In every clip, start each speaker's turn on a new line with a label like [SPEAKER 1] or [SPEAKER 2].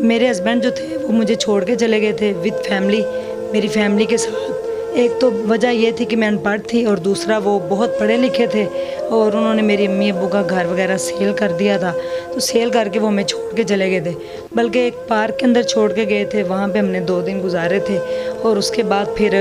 [SPEAKER 1] मेरे हस्बैंड जो थे वो मुझे छोड़ के चले गए थे विद फैमिली, मेरी फैमिली के साथ। एक तो वजह ये थी कि मैं अनपढ़ थी और दूसरा वो बहुत पढ़े लिखे थे और उन्होंने मेरी अम्मी अब्बू का घर वगैरह सेल कर दिया था। तो सेल करके वो हमें छोड़ के चले गए थे, बल्कि एक पार्क के अंदर छोड़ के गए थे। वहाँ पे हमने 2 दिन गुजारे थे और उसके बाद फिर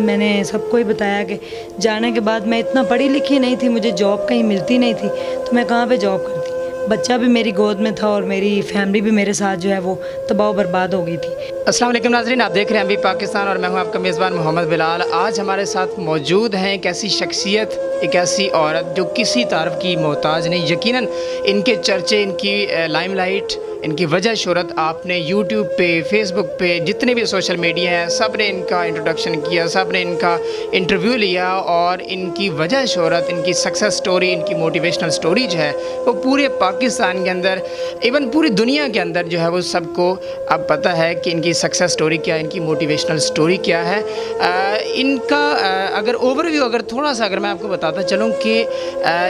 [SPEAKER 1] मैंने सबको ही बताया कि जाने के बाद मैं इतना पढ़ी लिखी नहीं थी, मुझे जॉब कहीं मिलती नहीं थी, तो मैं कहाँ पर जॉब करती। बच्चा भी मेरी गोद में था और मेरी फैमिली भी मेरे साथ जो है वो तबाह बर्बाद हो गई थी।
[SPEAKER 2] अस्सलाम वालेकुम नाज़रीन, आप देख रहे हैं MB पाकिस्तान और मैं हूं आपका मेज़बान मोहम्मद बिलाल। आज हमारे साथ मौजूद हैं एक ऐसी शख्सियत, एक ऐसी औरत जो किसी तारीफ़ की मोहताज नहीं। यकीनन इनके चर्चे, इनकी लाइमलाइट, इनकी वजह शोहरत आपने यूट्यूब पे, फेसबुक पे, जितने भी सोशल मीडिया हैं सब ने इनका इंट्रोडक्शन किया, सब ने इनका इंटरव्यू लिया और इनकी वजह शोहरत, इनकी सक्सेस स्टोरी, इनकी मोटिवेशनल स्टोरी जो है वो पूरे पाकिस्तान के अंदर, इवन पूरी दुनिया के अंदर जो है वो सबको अब पता है कि इनकी सक्सेस स्टोरी क्या है, इनकी मोटिवेशनल स्टोरी क्या है। इनका अगर ओवरव्यू अगर थोड़ा सा अगर मैं आपको बताता चलूँ कि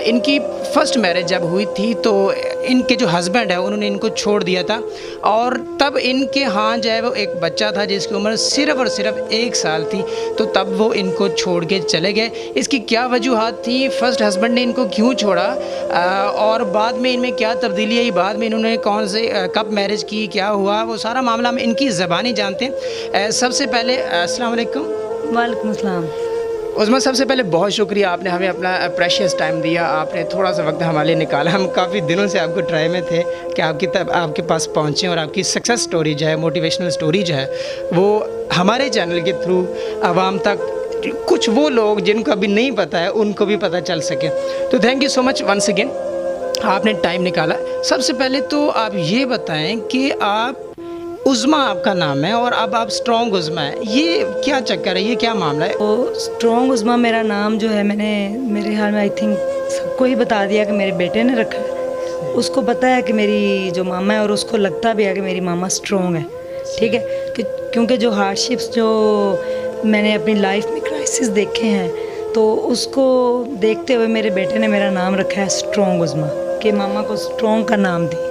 [SPEAKER 2] इनकी फ़र्स्ट मैरिज जब हुई थी तो इनके जो हस्बैंड है उन्होंने इनको छोड़ दिया था और तब इनके यहाँ जो है वो एक बच्चा था जिसकी उम्र सिर्फ़ और सिर्फ 1 साल थी। तो तब वो इनको छोड़ के चले गए। इसकी क्या वजूहत थी, फ़र्स्ट हस्बैंड ने इनको क्यों छोड़ा और बाद में इनमें क्या तब्दीली आई, बाद में इन्होंने कौन से कब मैरिज की, क्या हुआ, वो सारा मामला हम इनकी ज़बानी जानते हैं। सबसे पहले अस्सलाम वालेकुम।
[SPEAKER 1] वालेकुम अस्सलाम।
[SPEAKER 2] उज़्मा, सबसे पहले बहुत शुक्रिया, आपने हमें अपना प्रेशियस टाइम दिया, आपने थोड़ा सा वक्त हमारे लिए निकाला। हम काफ़ी दिनों से आपको ट्राई में थे कि आपके पास पहुँचें और आपकी सक्सेस स्टोरी जो है, मोटिवेशनल स्टोरी जो है वो हमारे चैनल के थ्रू आवाम तक, कुछ वो लोग जिनको अभी नहीं पता है उनको भी पता चल सके। तो thank you so much once again, आपने टाइम निकाला। सबसे पहले तो आप ये बताएँ कि आप उज़्मा आपका नाम है और अब आप स्ट्रॉन्ग उज़्मा है, ये क्या चक्कर है, ये क्या मामला है?
[SPEAKER 1] तो स्ट्रॉन्ग उज़्मा मेरा नाम जो है मैंने मेरे ख्याल में आई थिंक सबको ही बता दिया कि मेरे बेटे ने रखा है। उसको पता है कि मेरी जो मामा है और उसको लगता भी है कि मेरी मामा स्ट्रॉन्ग है, ठीक है। क्योंकि जो हार्डशिप्स जो मैंने अपनी लाइफ में क्राइसिस देखे हैं तो उसको देखते हुए मेरे बेटे ने मेरा नाम रखा है स्ट्रॉन्ग उज़्मा, कि मामा को स्ट्रॉन्ग का नाम दी।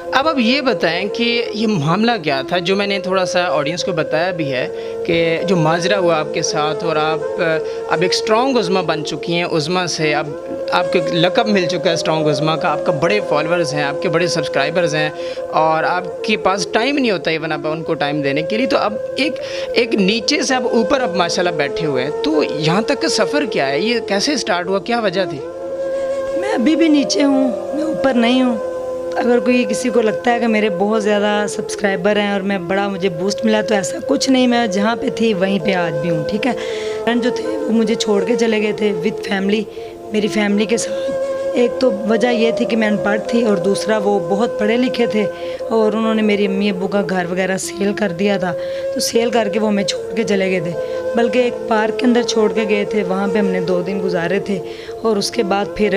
[SPEAKER 2] अब आप ये बताएं कि ये मामला क्या था, जो मैंने थोड़ा सा ऑडियंस को बताया भी है कि जो माजरा हुआ आपके साथ और आप अब एक स्ट्रॉन्ग उज़्मा बन चुकी हैं। उज़्मा से अब आपको लक़ब मिल चुका है स्ट्रॉन्ग उज़्मा का, आपका बड़े फॉलोअर्स हैं, आपके बड़े सब्सक्राइबर्स हैं और आपके पास टाइम नहीं होता इवन अब उनको टाइम देने के लिए। तो अब एक नीचे से अब ऊपर अब माशाल्लाह बैठे हुए हैं, तो यहाँ तक का सफ़र क्या है, ये कैसे स्टार्ट हुआ, क्या वजह थी?
[SPEAKER 1] मैं अभी भी नीचे हूँ, मैं ऊपर नहीं हूँ। अगर कोई किसी को लगता है कि मेरे बहुत ज़्यादा सब्सक्राइबर हैं और मैं बड़ा मुझे बूस्ट मिला, तो ऐसा कुछ नहीं। मैं जहाँ पे थी वहीं पे आज भी हूँ, ठीक है। फ्रेंड जो थे वो मुझे छोड़ के चले गए थे विद फैमिली, मेरी फैमिली के साथ। एक तो वजह ये थी कि मैं अनपढ़ थी और दूसरा वो बहुत पढ़े लिखे थे और उन्होंने मेरी अम्मी अब्बू का घर वगैरह सेल कर दिया था। तो सेल करके वो हमें छोड़ के चले गए थे, बल्कि एक पार्क के अंदर छोड़ के गए थे। वहाँ पे हमने 2 दिन गुजारे थे और उसके बाद फिर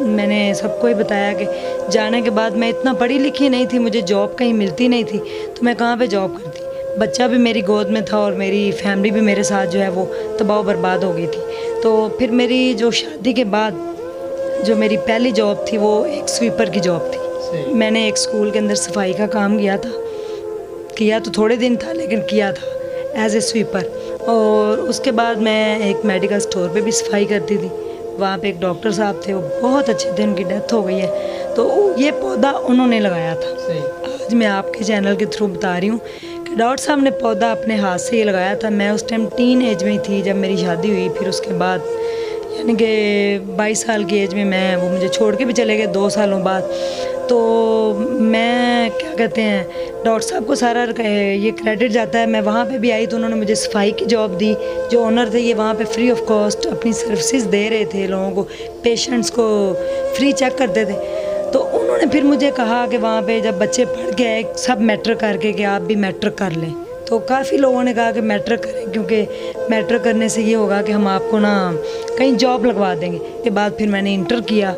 [SPEAKER 1] मैंने सबको ही बताया कि जाने के बाद मैं इतना पढ़ी लिखी नहीं थी, मुझे जॉब कहीं मिलती नहीं थी, तो मैं कहाँ पे जॉब करती। बच्चा भी मेरी गोद में था और मेरी फैमिली भी मेरे साथ जो है वो तबाह बर्बाद हो गई थी। तो फिर मेरी जो शादी के बाद जो मेरी पहली जॉब थी वो एक स्वीपर की जॉब थी। मैंने एक स्कूल के अंदर सफाई का काम किया तो थोड़े दिन था, लेकिन किया था एज ए स्वीपर। और उसके बाद मैं एक मेडिकल स्टोर पे भी सफाई करती थी। वहाँ पे एक डॉक्टर साहब थे, वो बहुत अच्छे थे, उनकी डेथ हो गई है। तो ये पौधा उन्होंने लगाया था। आज मैं आपके चैनल के थ्रू बता रही हूँ कि डॉक्टर साहब ने पौधा अपने हाथ से ही लगाया था। मैं उस टाइम टीन एज में थी जब मेरी शादी हुई। फिर उसके बाद यानी कि 22 साल की एज में वो मुझे छोड़ के भी चले गए 2 सालों बाद। तो मैं क्या कहते हैं, डॉक्टर साहब को सारा ये क्रेडिट जाता है। मैं वहाँ पे भी आई तो उन्होंने मुझे सफाई की जॉब दी। जो ओनर थे ये वहाँ पे फ्री ऑफ कॉस्ट अपनी सर्विसेज दे रहे थे लोगों को, पेशेंट्स को फ्री चेक करते थे। तो उन्होंने फिर मुझे कहा कि वहाँ पे जब बच्चे पढ़ के आए सब मैट्रिक करके कि आप भी मैट्रिक कर लें। तो काफ़ी लोगों ने कहा कि मैट्रिक करें, क्योंकि मैट्रिक करने से ये होगा कि हम आपको ना कहीं जॉब लगवा देंगे। के बाद फिर मैंने इंटर किया,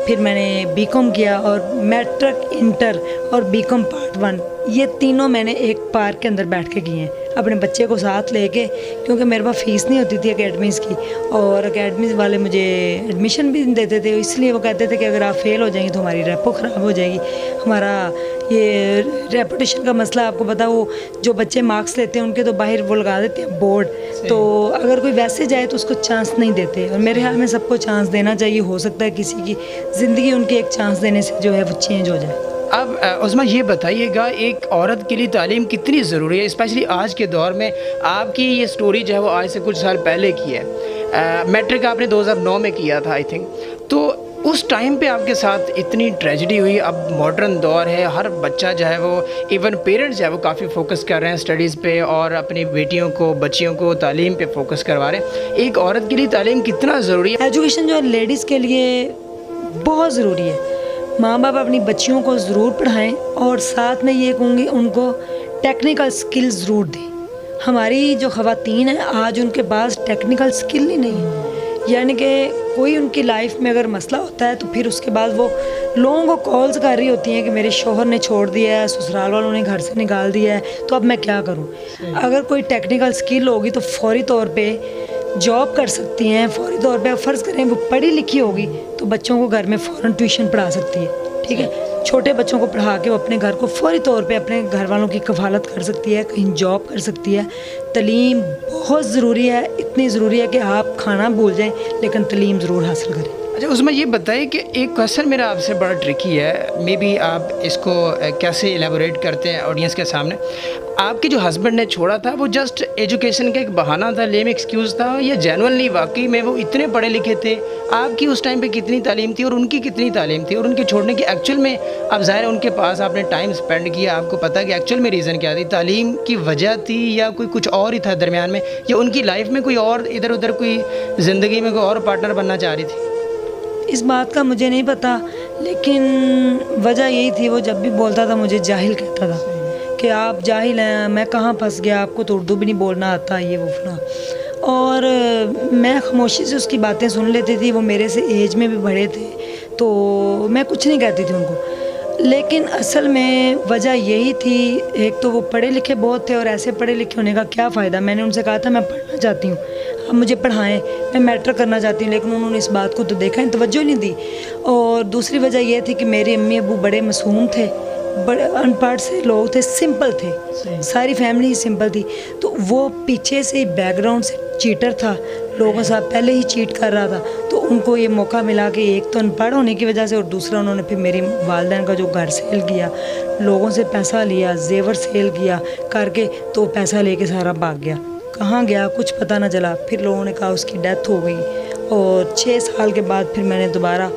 [SPEAKER 1] फिर मैंने बीकॉम किया और मैट्रिक, इंटर और बीकॉम पार्ट 1 ये तीनों मैंने एक पार्क के अंदर बैठ के किए हैं। अपने बच्चे को साथ लेके, क्योंकि मेरे पास फ़ीस नहीं होती थी एकेडमीज़ की, और एकेडमीज़ वाले मुझे एडमिशन भी नहीं देते थे, इसलिए वो कहते थे कि अगर आप फेल हो जाएंगी तो हमारी रेपो ख़राब हो जाएगी। हमारा ये रेपुटेशन का मसला आपको पता, वो जो बच्चे मार्क्स लेते हैं उनके तो बाहर वो लगा देते हैं बोर्ड, तो अगर कोई वैसे जाए तो उसको चांस नहीं देते, और मेरे ख्याल में सबको चांस देना चाहिए। हो सकता है किसी की ज़िंदगी उनके एक चांस देने से जो है वो चेंज हो जाए।
[SPEAKER 2] अब उस्मा ये बताइएगा, एक औरत के लिए तालीम कितनी ज़रूरी है, स्पेशली आज के दौर में। आपकी ये स्टोरी जो है वो आज से कुछ साल पहले की है, मैट्रिक आपने 2009 में किया था आई थिंक, तो उस टाइम पे आपके साथ इतनी ट्रेजेडी हुई। अब मॉडर्न दौर है, हर बच्चा जो है वो, इवन पेरेंट्स जो है वो काफ़ी फोकस कर रहे हैं स्टडीज़ पे और अपनी बेटियों को, बच्चियों को तालीम पे फोकस करवा रहे हैं। एक औरत के लिए तालीम कितना ज़रूरी है?
[SPEAKER 1] एजुकेशन जो है लेडीज़ के लिए बहुत ज़रूरी है। माँ बाप अपनी बच्चियों को ज़रूर पढ़ाएं, और साथ में ये कहूँगी उनको टेक्निकल स्किल ज़रूर दें। हमारी जो ख़वातीन हैं आज उनके पास टेक्निकल स्किल ही नहीं है, यानी कि कोई उनकी लाइफ में अगर मसला होता है तो फिर उसके बाद वो लोगों को कॉल्स कर रही होती हैं कि मेरे शोहर ने छोड़ दिया है, ससुराल वालों ने घर से निकाल दिया है, तो अब मैं क्या करूं। अगर कोई टेक्निकल स्किल होगी तो फौरी तौर पे जॉब कर सकती हैं, फौरी तौर पे फ़र्ज़ करें वो पढ़ी लिखी होगी तो बच्चों को घर में फ़ौरन ट्यूशन पढ़ा सकती है, ठीक है। छोटे बच्चों को पढ़ा के वो अपने घर को फौरी तौर पे अपने घर वालों की कफ़ालत कर सकती है, कहीं जॉब कर सकती है। तलीम बहुत ज़रूरी है, इतनी ज़रूरी है कि आप खाना भूल जाएं लेकिन तलीम ज़रूर हासिल करें।
[SPEAKER 2] अच्छा, उसमें ये बताइए कि एक क्वेश्चन मेरा आपसे बड़ा ट्रिकी है, मे बी आप इसको कैसे एलेबोरेट करते हैं ऑडियंस के सामने। आपके जो हस्बैंड ने छोड़ा था वो जस्ट एजुकेशन का एक बहाना था, लेम एक्सक्यूज़ था, या जेन्युइनली वाकई में वो इतने पढ़े लिखे थे? आपकी उस टाइम पे कितनी तालीम थी और उनकी कितनी तालीम थी, और उनके छोड़ने की एक्चुअल में, अब ज़ाहिर है उनके पास आपने टाइम स्पेंड किया, आपको पता है कि एक्चुअल में रीज़न क्या थी, तालीम की वजह थी या कोई कुछ और ही था दरमियान में, या उनकी लाइफ में कोई और इधर उधर कोई ज़िंदगी में कोई और पार्टनर बनना चाह रही थी?
[SPEAKER 1] इस बात का मुझे नहीं पता, लेकिन वजह यही थी, वो जब भी बोलता था मुझे जाहिल कहता था कि आप जाहिल हैं, मैं कहाँ फंस गया, आपको तो उर्दू भी नहीं बोलना आता, ये वो फला। और मैं खामोशी से उसकी बातें सुन लेती थी। वो मेरे से एज में भी बड़े थे तो मैं कुछ नहीं कहती थी उनको, लेकिन असल में वजह यही थी, एक तो वो पढ़े लिखे बहुत थे, और ऐसे पढ़े लिखे होने का क्या फ़ायदा। मैंने उनसे कहा था मैं पढ़ना चाहती हूँ, आप मुझे पढ़ाएं, मैं मैट्रिक करना चाहती हूँ, लेकिन उन्होंने इस बात को तो देखा नहीं, तवज्जो नहीं दी। और दूसरी वजह यह थी कि मेरे अम्मी अबू बड़े मासूम थे, बड़े अनपढ़ से लोग थे, सिंपल थे, सारी फैमिली ही सिंपल थी। तो वो पीछे से बैकग्राउंड से चीटर था, लोगों से पहले ही चीट कर रहा था, तो उनको ये मौका मिला कि एक तो अनपढ़ होने की वजह से, और दूसरा उन्होंने फिर मेरी वालिदैन का जो घर सेल किया, लोगों से पैसा लिया, जेवर सेल किया करके, तो पैसा लेके सारा भाग गया। कहाँ गया कुछ पता ना चला। फिर लोगों ने कहा उसकी डेथ हो गई, और 6 साल के बाद फिर मैंने दोबारा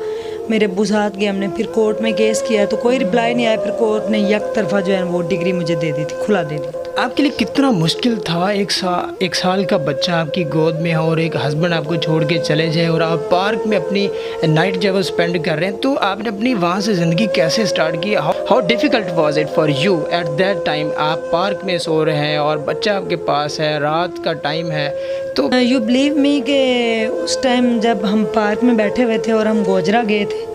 [SPEAKER 1] मेरे अब्बू साथ गए, हमने फिर कोर्ट में केस किया तो कोई रिप्लाई नहीं आया। फिर कोर्ट ने एक तरफा जो है वो डिग्री मुझे दे दी थी, खुला दे दी।
[SPEAKER 2] आपके लिए कितना मुश्किल था एक साल का बच्चा आपकी गोद में हो और एक हस्बैंड आपको छोड़ के चले जाए और आप पार्क में अपनी नाइट जब वो स्पेंड कर रहे हैं, तो आपने अपनी वहाँ से ज़िंदगी कैसे स्टार्ट की? How difficult was it for you at that time? आप पार्क में सो रहे हैं और बच्चा आपके पास है, रात का टाइम है, तो
[SPEAKER 1] यू बिलीव मी कि उस टाइम जब हम पार्क में बैठे हुए थे और हम गोजरा गए थे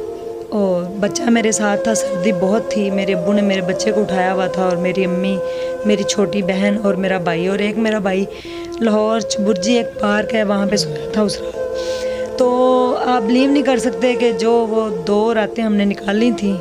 [SPEAKER 1] और बच्चा मेरे साथ था, सर्दी बहुत थी, मेरे अब्बू ने मेरे बच्चे को उठाया हुआ था और मेरी अम्मी, मेरी छोटी बहन और मेरा भाई, और एक मेरा भाई लाहौर चबुर्जी एक पार्क है वहाँ पे सोया था उस रात। तो आप बिलीव नहीं कर सकते कि जो वो 2 रातें हमने निकाली थी,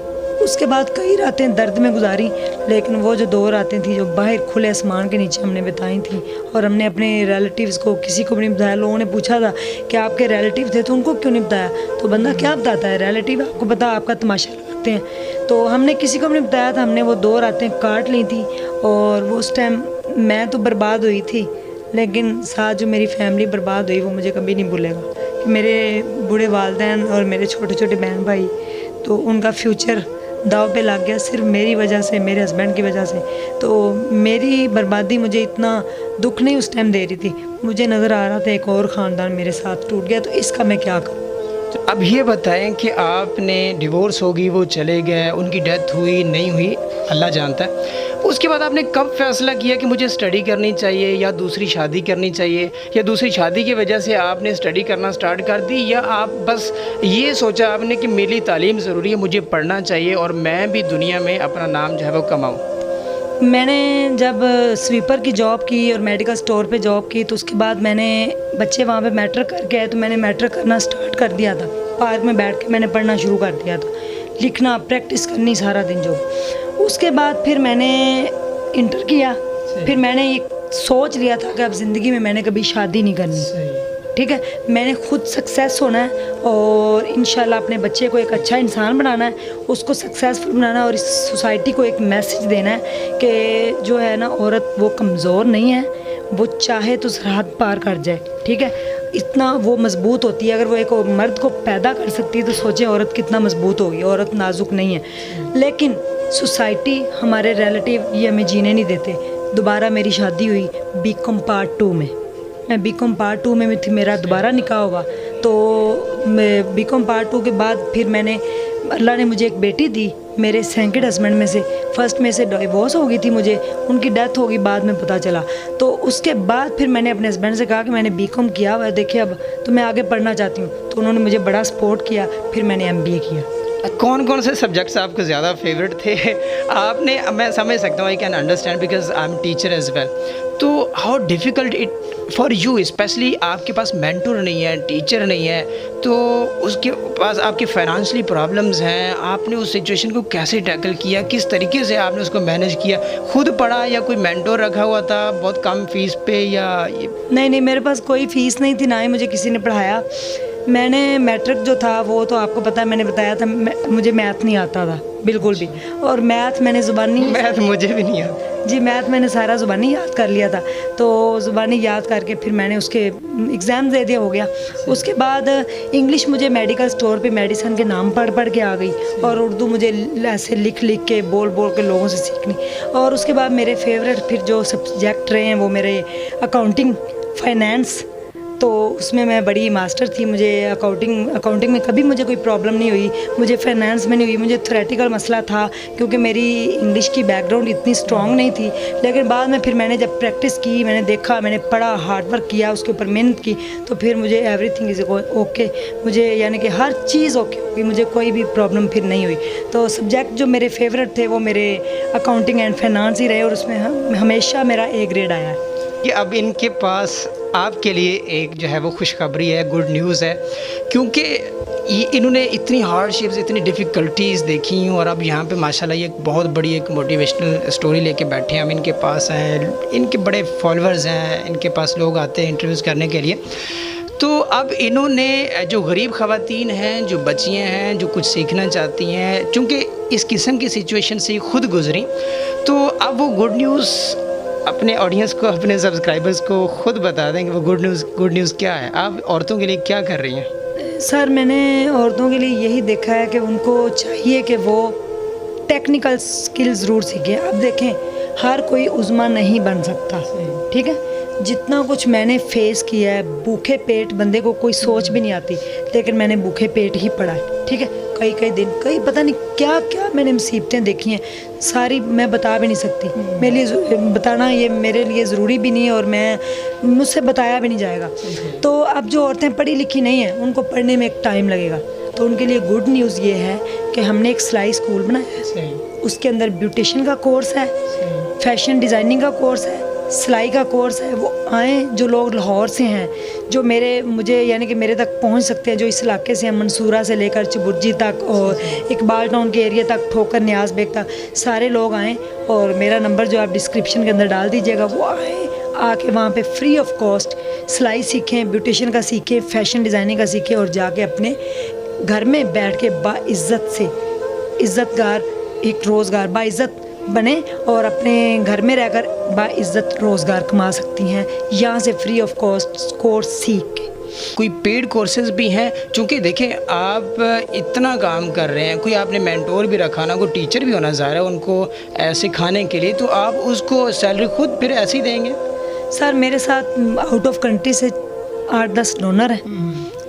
[SPEAKER 1] उसके बाद कई रातें दर्द में गुजारी, लेकिन वो जो 2 रातें थी जो बाहर खुले आसमान के नीचे हमने बिताई थी, और हमने अपने रिलेटिव्स को किसी को भी नहीं बताया। लोगों ने पूछा था कि आपके रिलेटिव थे तो उनको क्यों नहीं बताया? तो बंदा क्या बताता है, रिलेटिव आपको पता, आपका तमाशा लगाते हैं। तो हमने किसी को भी नहीं बताया था, हमने वो 2 रातें काट ली थी। और वो उस टाइम मैं तो बर्बाद हुई थी, लेकिन साथ जो मेरी फैमिली बर्बाद हुई वो मुझे कभी नहीं भूलेगा कि मेरे बूढ़े वालिदैन और मेरे छोटे छोटे बहन भाई, तो उनका फ्यूचर दाव पे लग गया सिर्फ मेरी वजह से, मेरे हस्बैंड की वजह से। तो मेरी बर्बादी मुझे इतना दुख नहीं उस टाइम दे रही थी, मुझे नज़र आ रहा था एक और ख़ानदान मेरे साथ टूट गया, तो इसका मैं क्या करूँ।
[SPEAKER 2] तो अब ये बताएं कि आपने डिवोर्स होगी, वो चले गए, उनकी डेथ हुई नहीं हुई अल्लाह जानता है, उसके बाद आपने कब फैसला किया कि मुझे स्टडी करनी चाहिए या दूसरी शादी करनी चाहिए, या दूसरी शादी की वजह से आपने स्टडी करना स्टार्ट कर दी, या आप बस ये सोचा आपने कि मेरी तालीम ज़रूरी है, मुझे पढ़ना चाहिए और मैं भी दुनिया में अपना नाम जो है वो कमाऊँ?
[SPEAKER 1] मैंने जब स्वीपर की जॉब की और मेडिकल स्टोर पे जॉब की तो उसके बाद मैंने बच्चे वहाँ पे मैट्रिक करके आए तो मैंने मैट्रिक करना स्टार्ट कर दिया था। पार्क में बैठ के मैंने पढ़ना शुरू कर दिया था, लिखना प्रैक्टिस करनी सारा दिन जो। उसके बाद फिर मैंने इंटर किया, फिर मैंने एक सोच लिया था कि अब ज़िंदगी में मैंने कभी शादी नहीं करनी, ठीक है। मैंने खुद सक्सेस होना है और इंशाल्लाह अपने बच्चे को एक अच्छा इंसान बनाना है, उसको सक्सेसफुल बनाना है और इस सोसाइटी को एक मैसेज देना है कि जो है ना औरत वो कमज़ोर नहीं है, वो चाहे तो सरहद पार कर जाए, ठीक है। इतना वो मजबूत होती है, अगर वो एक मर्द को पैदा कर सकती है तो सोचें औरत कितना मजबूत होगी। औरत नाजुक नहीं है, लेकिन सोसाइटी हमारे रिलेटिव ये हमें जीने नहीं देते। दोबारा मेरी शादी हुई बीकॉम पार्ट 2 में, मैं बीकॉम पार्ट 2 में थी, मेरा दोबारा निकाह हुआ। तो मैं बीकॉम पार्ट 2 के बाद फिर मैंने, अल्लाह ने मुझे एक बेटी दी मेरे सेकंड हस्बैंड में से। फर्स्ट में से डिवोर्स हो गई थी मुझे, उनकी डेथ हो गई बाद में पता चला। तो उसके बाद फिर मैंने अपने हस्बैंड से कहा कि मैंने बीकॉम किया हुआ है, देखिए अब तो मैं आगे पढ़ना चाहती हूँ। तो उन्होंने मुझे बड़ा सपोर्ट किया, फिर मैंने MBA किया।
[SPEAKER 2] कौन कौन से सब्जेक्ट्स आपको ज़्यादा फेवरेट थे? आपने, मैं समझ सकता हूँ, I can understand because I am teacher as well. तो how difficult it for you, especially आपके पास मेंटर नहीं है, टीचर नहीं है, तो उसके पास आपकी फाइनेंशियली प्रॉब्लम्स हैं, आपने उस सिचुएशन को कैसे टैकल किया, किस तरीके से आपने उसको मैनेज किया? खुद पढ़ा या कोई मेंटर रखा हुआ था बहुत कम फीस पे या
[SPEAKER 1] नहीं, मेरे पास कोई फ़ीस नहीं थी, ना ही मुझे किसी ने पढ़ाया। मैंने मैट्रिक जो था वो तो आपको पता है, मैंने बताया था मुझे मैथ नहीं आता था बिल्कुल भी, और मैथ मैंने ज़ुबानी,
[SPEAKER 2] मैथ मुझे भी नहीं आता
[SPEAKER 1] जी, मैथ मैंने सारा ज़ुबानी याद कर लिया था। तो ज़ुबानी याद करके फिर मैंने उसके एग्ज़ाम दे दिया, हो गया। उसके बाद इंग्लिश मुझे मेडिकल स्टोर पे मेडिसिन के नाम पढ़ के आ गई, और उर्दू मुझे ऐसे लिख के बोल के लोगों से सीखनी। और उसके बाद मेरे फेवरेट फिर जो सब्जेक्ट रहे हैं वो मेरे अकाउंटिंग, फाइनेंस, तो उसमें मैं बड़ी मास्टर थी। मुझे अकाउंटिंग में कभी मुझे कोई प्रॉब्लम नहीं हुई, मुझे फाइनेंस में नहीं हुई। मुझे थ्योरेटिकल मसला था क्योंकि मेरी इंग्लिश की बैकग्राउंड इतनी स्ट्रॉन्ग नहीं थी, लेकिन बाद में फिर मैंने जब प्रैक्टिस की, मैंने देखा, मैंने पढ़ा, हार्ड वर्क किया, उसके ऊपर मेहनत की, तो फिर मुझे एवरीथिंग इज़ ओके, मुझे यानी कि हर चीज़ ओके होगी, मुझे कोई भी प्रॉब्लम फिर नहीं हुई। तो सब्जेक्ट जो मेरे फेवरेट थे वो मेरे अकाउंटिंग एंड फाइनेंस ही रहे, और उसमें हमेशा मेरा A ग्रेड आया है।
[SPEAKER 2] कि अब इनके पास आपके लिए एक जो है वो खुशखबरी है, गुड न्यूज़ है, क्योंकि इन्होंने इतनी हार्डशिप्स, इतनी डिफ़िकल्टीज़ देखी और अब यहाँ पे माशाल्लाह ये एक बहुत बड़ी एक मोटिवेशनल स्टोरी लेके बैठे हैं। हम इनके पास हैं, इनके बड़े फॉलोअर्स हैं, इनके पास लोग आते हैं इंटरव्यूज़ करने के लिए। तो अब इन्होंने, जो गरीब ख़वातीन हैं, जो बच्चियाँ हैं, जो कुछ सीखना चाहती हैं, चूँकि इस किस्म की सिचुएशन से खुद गुजरी, तो अब वो गुड न्यूज़ अपने ऑडियंस को, अपने सब्सक्राइबर्स को खुद बता दें कि वो गुड न्यूज़ क्या है। आप औरतों के लिए क्या कर रही हैं?
[SPEAKER 1] सर, मैंने औरतों के लिए यही देखा है कि उनको चाहिए कि वो टेक्निकल स्किल ज़रूर सीखें। अब देखें, हर कोई उज़्मा नहीं बन सकता, ठीक है। जितना कुछ मैंने फेस किया है, भूखे पेट बंदे को कोई सोच भी नहीं आती, लेकिन मैंने भूखे पेट ही पढ़ा है, ठीक है। कई दिन, पता नहीं क्या मैंने मुसीबतें देखी हैं, सारी मैं बता भी नहीं सकती। मेरे लिए बताना ये मेरे लिए ज़रूरी भी नहीं है, और मुझसे बताया भी नहीं जाएगा। तो अब जो औरतें पढ़ी लिखी नहीं हैं, उनको पढ़ने में एक टाइम लगेगा, तो उनके लिए गुड न्यूज़ ये है कि हमने एक सिलाई स्कूल बनाया है। उसके अंदर ब्यूटिशियन का कोर्स है, फैशन डिज़ाइनिंग का कोर्स है, सिलाई का कोर्स है। वो आएँ, जो लोग लाहौर से हैं, जो मुझे यानी कि मेरे तक पहुंच सकते हैं, जो इस इलाके से हैं, मंसूरा से लेकर चबुर्जी तक और इकबाल टाउन के एरिया तक, ठोकर न्याज बेग तक, सारे लोग आएँ। और मेरा नंबर जो आप डिस्क्रिप्शन के अंदर डाल दीजिएगा, वो आके वहाँ पे फ्री ऑफ कॉस्ट सिलाई सीखें, ब्यूटिशियन का सीखें, फैशन डिज़ाइनिंग का सीखें, और जाके अपने घर में बैठ के बाइज़्ज़त से, इज़्ज़तगार एक रोज़गार बाइज़्ज़त बने और अपने घर में रहकर बाइज़्ज़त रोज़गार कमा सकती हैं यहाँ से फ्री ऑफ कॉस्ट कोर्स सीख के।
[SPEAKER 2] कोई पेड कोर्सेज भी हैं? चूँकि देखें, आप इतना काम कर रहे हैं, कोई आपने मेंटोर भी रखा ना, कोई टीचर भी होना ज़ाहिर है उनको सिखाने के लिए, तो आप उसको सैलरी खुद फिर ऐसे ही देंगे?
[SPEAKER 1] सर, मेरे साथ आउट ऑफ कंट्री से 8-10 डोनर हैं,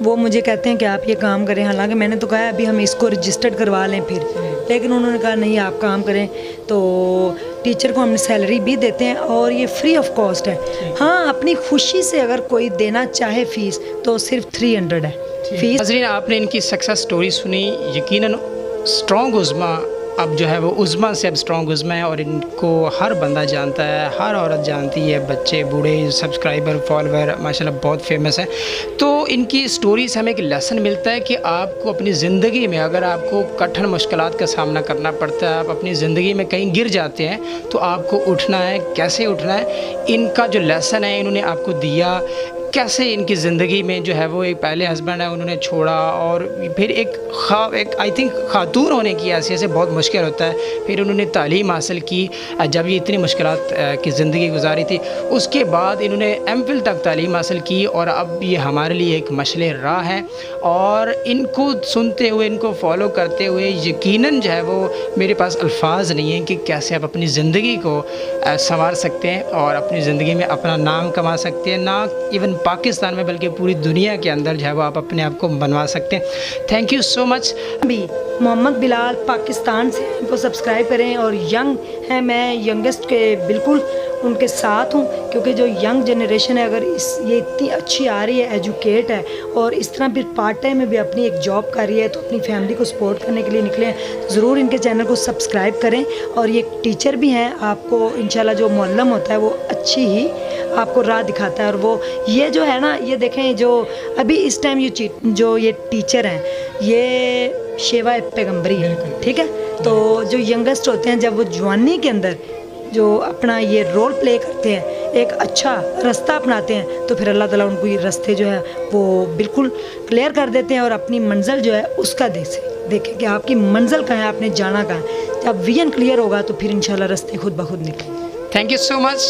[SPEAKER 1] वो मुझे कहते हैं कि आप ये काम करें। हालांकि मैंने तो कहा अभी हम इसको रजिस्टर्ड करवा लें फिर, लेकिन उन्होंने कहा नहीं, आप काम करें। तो टीचर को हम सैलरी भी देते हैं और ये फ्री ऑफ कॉस्ट है। हाँ, अपनी खुशी से अगर कोई देना चाहे फ़ीस तो सिर्फ 300 है फ़ीस।
[SPEAKER 2] नाज़रीन, आपने इनकी सक्सेस स्टोरी सुनी। यकीनन स्ट्रॉन्ग उज़्मा अब जो है वो उज़्मा से अब स्ट्रॉन्ग उज़्मा है और इनको हर बंदा जानता है, हर औरत जानती है, बच्चे बूढ़े, सब्सक्राइबर फॉलोवर माशाल्लाह बहुत फेमस है। तो इनकी स्टोरी से हमें एक लेसन मिलता है कि आपको अपनी ज़िंदगी में अगर आपको कठिन मुश्किलात का सामना करना पड़ता है, आप अपनी ज़िंदगी में कहीं गिर जाते हैं तो आपको उठना है, कैसे उठना है, इनका जो लेसन है इन्होंने आपको दिया। कैसे इनकी ज़िंदगी में जो है वो एक पहले हस्बैंड है उन्होंने छोड़ा और फिर एक आई थिंक खातून होने की ऐसे ऐसे बहुत मुश्किल होता है। फिर उन्होंने तालीम हासिल की, जब ये इतनी मुश्किलात की ज़िंदगी गुजारी थी उसके बाद इन्होंने एमफिल तक तालीम हासिल की और अब ये हमारे लिए एक मशले राह है। और इनको सुनते हुए, इनको फॉलो करते हुए यकीनन जो है वो मेरे पास अल्फाज नहीं हैं कि कैसे आप अपनी ज़िंदगी को संवार सकते हैं और अपनी ज़िंदगी में अपना नाम कमा सकते हैं, ना इवन पाकिस्तान में बल्कि पूरी दुनिया के अंदर जो है वो आप अपने आप को बनवा सकते हैं। Thank you so much.
[SPEAKER 1] अभी मोहम्मद बिलाल पाकिस्तान से, इनको सब्सक्राइब करें। और यंग है, मैं यंगेस्ट के बिल्कुल उनके साथ हूँ, क्योंकि जो यंग जनरेशन है अगर ये इतनी अच्छी आ रही है, एजुकेट है और इस तरह फिर पार्ट टाइम में भी अपनी एक जॉब कर रही है तो अपनी फैमिली को सपोर्ट करने के लिए निकले हैं, तो ज़रूर इनके चैनल को सब्सक्राइब करें। और ये टीचर भी हैं, आपको इंशाल्लाह जो मुअल्लम होता है वो अच्छी ही आपको राह दिखाता है। और वो ये जो है ना, ये देखें जो अभी इस टाइम ये टीचर हैं ये शेवा पैगम्बरी है, ठीक है। तो जो यंगेस्ट होते हैं जब वो जवानी के अंदर जो अपना ये रोल प्ले करते हैं, एक अच्छा रास्ता अपनाते हैं, तो फिर अल्लाह ताला उनको ये रास्ते जो है वो बिल्कुल क्लियर कर देते हैं और अपनी मंजिल जो है उसका देखें कि आपकी मंजिल कहाँ है, आपने जाना कहाँ है। जब विजन क्लियर होगा तो फिर इंशाल्लाह रास्ते खुद ब खुद निकलेंगे।
[SPEAKER 2] Thank you so much.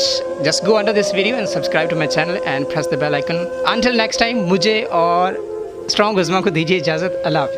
[SPEAKER 2] Just go under this video and subscribe to my channel and press the bell icon. Until next time, मुझे और स्ट्रॉन्ग उज़्मा को दीजिए इजाज़त। अल्लाह हाफ़िज़।